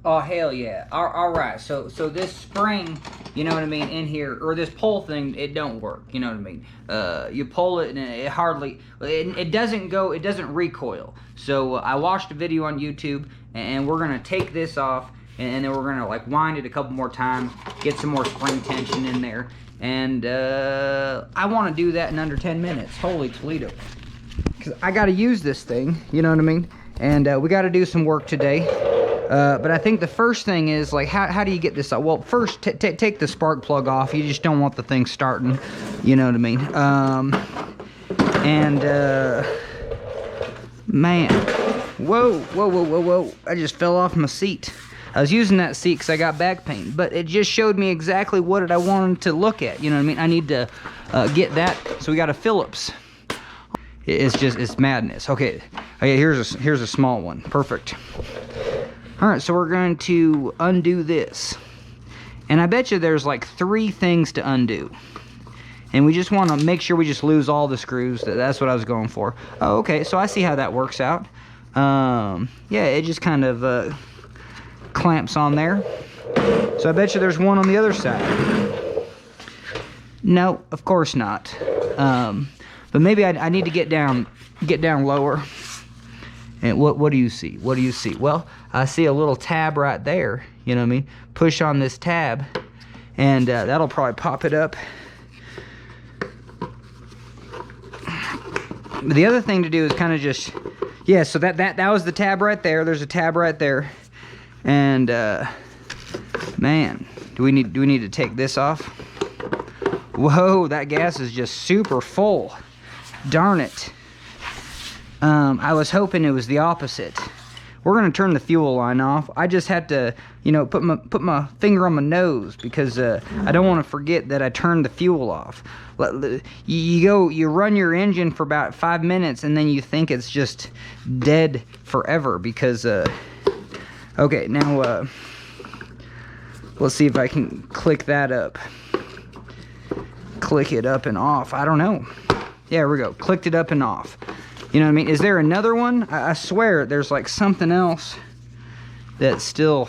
Oh, hell yeah. All right. So this spring, you know what I mean, in here, or this pull thing, it don't work. You know what I mean? You pull it and it hardly, it doesn't go, it doesn't recoil. So I watched a video on YouTube, and we're gonna take this off, and then we're gonna like wind it a couple more times, get some more spring tension in there, and I want to do that in under 10 minutes. Holy Toledo! Because I got to use this thing. You know what I mean? And we got to do some work today. But I think the first thing is, like, how do you get this out? Well, first, take the spark plug off. You just don't want the thing starting. You know what I mean? Man. Whoa. I just fell off my seat. I was using that seat because I got back pain. But it just showed me exactly what I wanted to look at. You know what I mean? I need to get that. So we got a Phillips. It's madness. Okay, here's a small one. Perfect. All right, so we're going to undo this. And I bet you there's like 3 things to undo. And we just want to make sure we just lose all the screws. That's what I was going for. Oh, okay, so I see how that works out. Yeah, it just kind of clamps on there. So I bet you there's one on the other side. No, of course not. But maybe I need to get down lower. And what do you see? What do you see? Well, I see a little tab right there. You know what I mean? Push on this tab, and that'll probably pop it up. But the other thing to do is kind of just, yeah. So that was the tab right there. There's a tab right there, and man, do we need to take this off? Whoa, that gas is just super full. Darn it. I was hoping it was the opposite. We're gonna turn the fuel line off. I just had to, you know, put my finger on my nose because I don't want to forget that I turned the fuel off. You run your engine for about 5 minutes and then you think it's just dead forever because okay, now let's see if I can click that up. Click it up and off. I don't know. Yeah, here we go. Clicked it up and off. You know what I mean? Is there another one? I swear there's like something else that's still...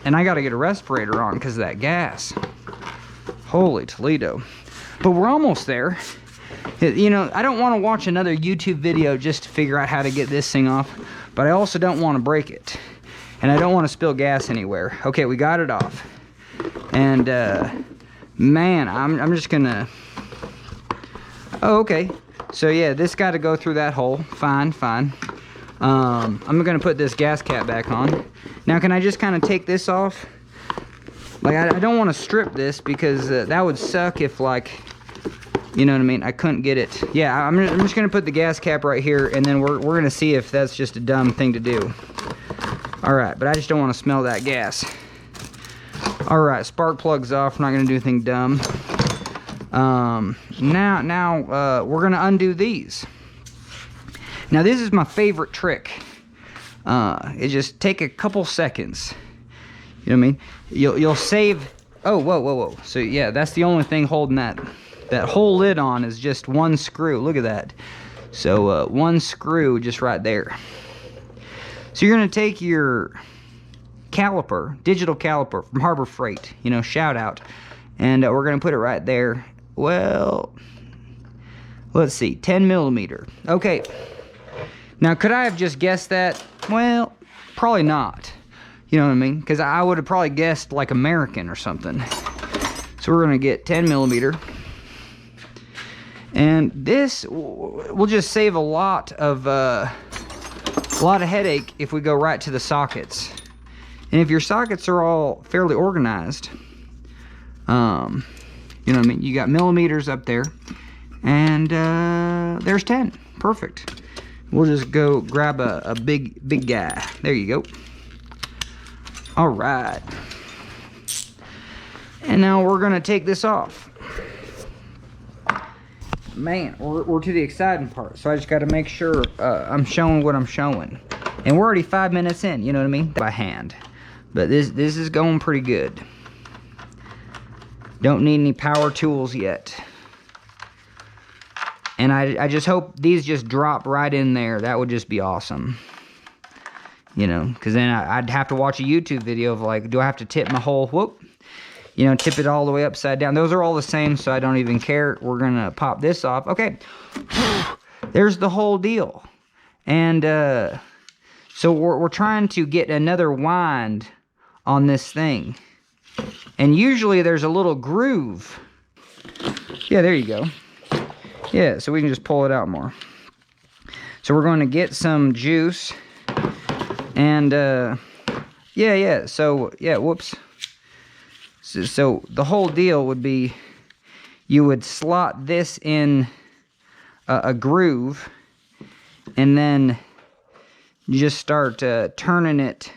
And I got to get a respirator on because of that gas. Holy Toledo. But we're almost there. You know, I don't want to watch another YouTube video just to figure out how to get this thing off. But I also don't want to break it. And I don't want to spill gas anywhere. Okay, we got it off. And, man, I'm just going to... Oh, okay. So yeah, this got to go through that hole. Fine. I'm gonna put this gas cap back on. Now, can I just kind of take this off? Like, I don't want to strip this because that would suck if, like, you know what I mean, I couldn't get it. Yeah, I'm just gonna put the gas cap right here, and then we're gonna see if that's just a dumb thing to do. All right, but I just don't want to smell that gas. All right, spark plug's off. We're not gonna do anything dumb. Now we're gonna undo these. Now this is my favorite trick. It just take a couple seconds. You know what I mean? You'll save. Oh, whoa. So yeah, that's the only thing holding that whole lid on is just one screw. Look at that. So one screw just right there. So you're gonna take your caliper, digital caliper from Harbor Freight. You know, shout out. And we're gonna put it right there. Well, let's see, 10 millimeter. Okay. Now, could I have just guessed that? Well, probably not. You know what I mean? Because I would have probably guessed like American or something. So we're going to get 10 millimeter. And this will just save a lot of headache if we go right to the sockets. And if your sockets are all fairly organized, you know what I mean? You got millimeters up there, and there's 10. Perfect. We'll just go grab a big guy. There you go. All right. And now we're gonna take this off. Man, we're to the exciting part, so I just got to make sure I'm showing what I'm showing. And we're already 5 minutes in. You know what I mean? By hand, but this is going pretty good. Don't need any power tools yet. And I just hope these just drop right in there. That would just be awesome. You know, because then I'd have to watch a YouTube video of like, do I have to tip my whole, whoop, you know, tip it all the way upside down. Those are all the same, so I don't even care. We're going to pop this off. Okay, there's the whole deal. And so we're trying to get another wind on this thing. And usually there's a little groove. Yeah, there you go. Yeah, so we can just pull it out more. So we're going to get some juice. And, yeah, so, yeah, whoops. So the whole deal would be, you would slot this in a groove, and then you just start turning it,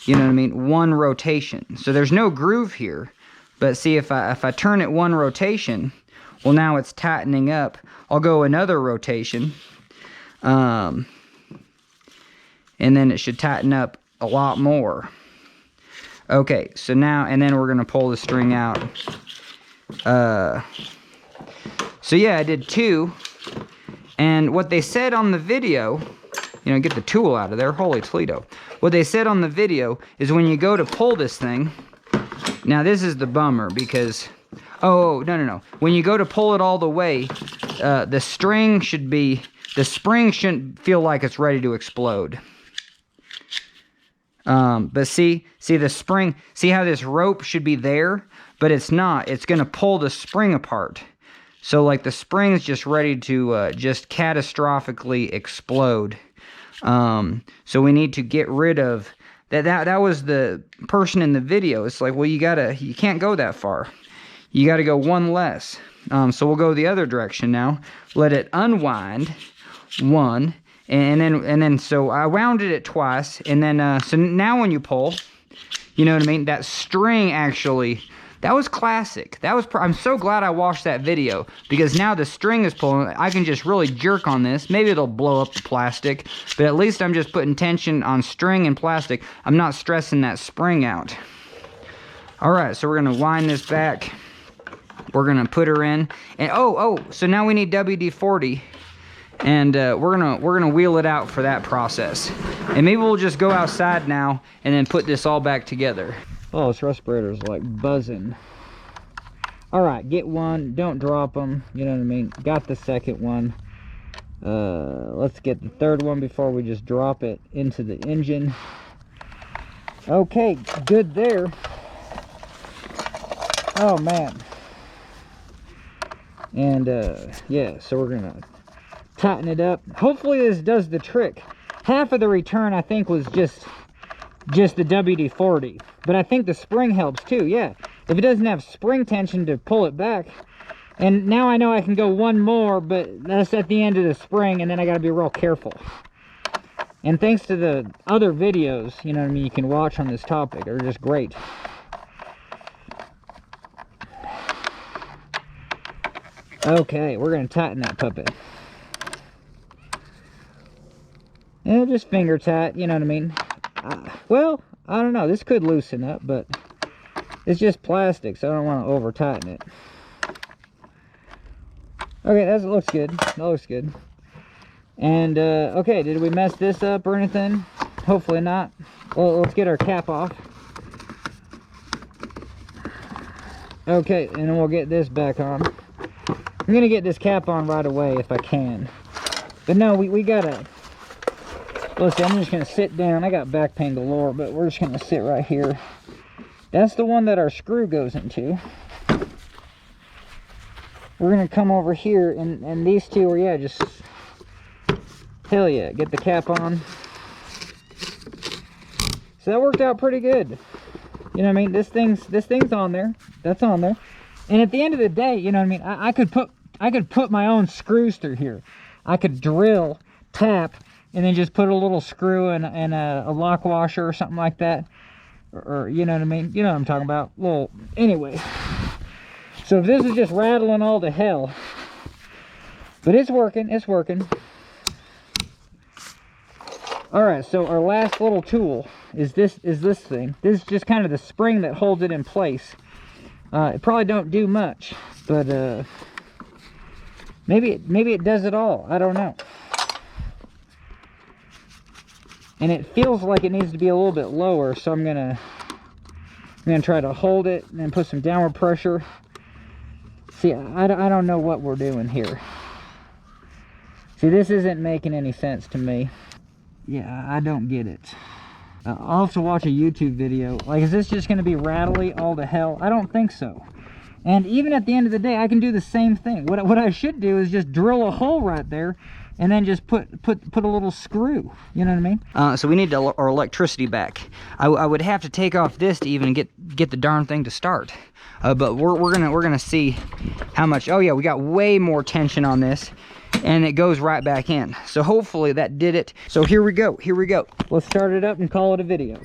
you know what I mean, one rotation. So there's no groove here, but see, if I turn it one rotation, well, now it's tightening up. I'll go another rotation, and then it should tighten up a lot more. Okay, so now, and then we're going to pull the string out. So yeah, I did 2. And what they said on the video, you know, get the tool out of there, holy Toledo. What they said on the video is when you go to pull this thing, now this is the bummer because, oh, no. When you go to pull it all the way, the spring shouldn't feel like it's ready to explode. But see the spring, see how this rope should be there, but it's not. It's going to pull the spring apart. So like the spring is just ready to just catastrophically explode. So we need to get rid of that was the person in the video. It's like, well, you can't go that far. You got to go one less. So we'll go the other direction now. Let it unwind, one. And then, so I wounded it twice, and then, so now when you pull, you know what I mean, that string actually, that was classic. I'm so glad I watched that video, because now the string is pulling. I can just really jerk on this. Maybe it'll blow up the plastic, but at least I'm just putting tension on string and plastic. I'm not stressing that spring out. All right, so we're going to wind this back. We're going to put her in, and so now we need WD-40. And we're gonna wheel it out for that process. And maybe we'll just go outside now and then put this all back together. Oh, this respirator's like buzzing. All right, get one, don't drop them, you know what I mean? Got the second one. Let's get the third one before we just drop it into the engine. Okay, good there. Oh man. And yeah, so we're gonna tighten it up. Hopefully this does the trick. Half of the return I think was just the WD-40, but I think the spring helps too. Yeah, if it doesn't have spring tension to pull it back. And now I know I can go one more, but that's at the end of the spring, and then I got to be real careful. And thanks to the other videos, you know what I mean, you can watch on this topic, they're just great. Okay, we're going to tighten that puppet. And just finger tight, you know what I mean? Well, I don't know. This could loosen up, but it's just plastic, so I don't want to over tighten it. Okay, that looks good. That looks good. And, okay, did we mess this up or anything? Hopefully not. Well, let's get our cap off. Okay, and then we'll get this back on. I'm going to get this cap on right away if I can. But no, we gotta... Listen, I'm just going to sit down. I got back pain galore, but we're just going to sit right here. That's the one that our screw goes into. We're going to come over here, and these two are, yeah, just... Hell yeah, get the cap on. So that worked out pretty good. You know what I mean? This thing's on there. That's on there. And at the end of the day, you know what I mean? I could put my own screws through here. I could drill, tap, and then just put a little screw and a lock washer or something like that. Or you know what I mean? You know what I'm talking about. Well, anyway. So if this is just rattling all to hell. But it's working. It's working. Alright, so our last little tool is this thing. This is just kind of the spring that holds it in place. It probably don't do much, but maybe it does it all. I don't know. and it feels like it needs to be a little bit lower, so I'm gonna try to hold it and then put some downward pressure. See, I don't know what we're doing here. See, this isn't making any sense to me. Yeah, I don't get it. I'll have to watch a YouTube video. Like, is this just going to be rattly all to hell? I don't think so. And even at the end of the day, I can do the same thing. What I should do is just drill a hole right there and then just put a little screw. You know what I mean? So we need our electricity back. I would have to take off this to even get the darn thing to start. But we're gonna see how much. Oh yeah, we got way more tension on this, and it goes right back in. So hopefully that did it. So here we go. Let's start it up and call it a video.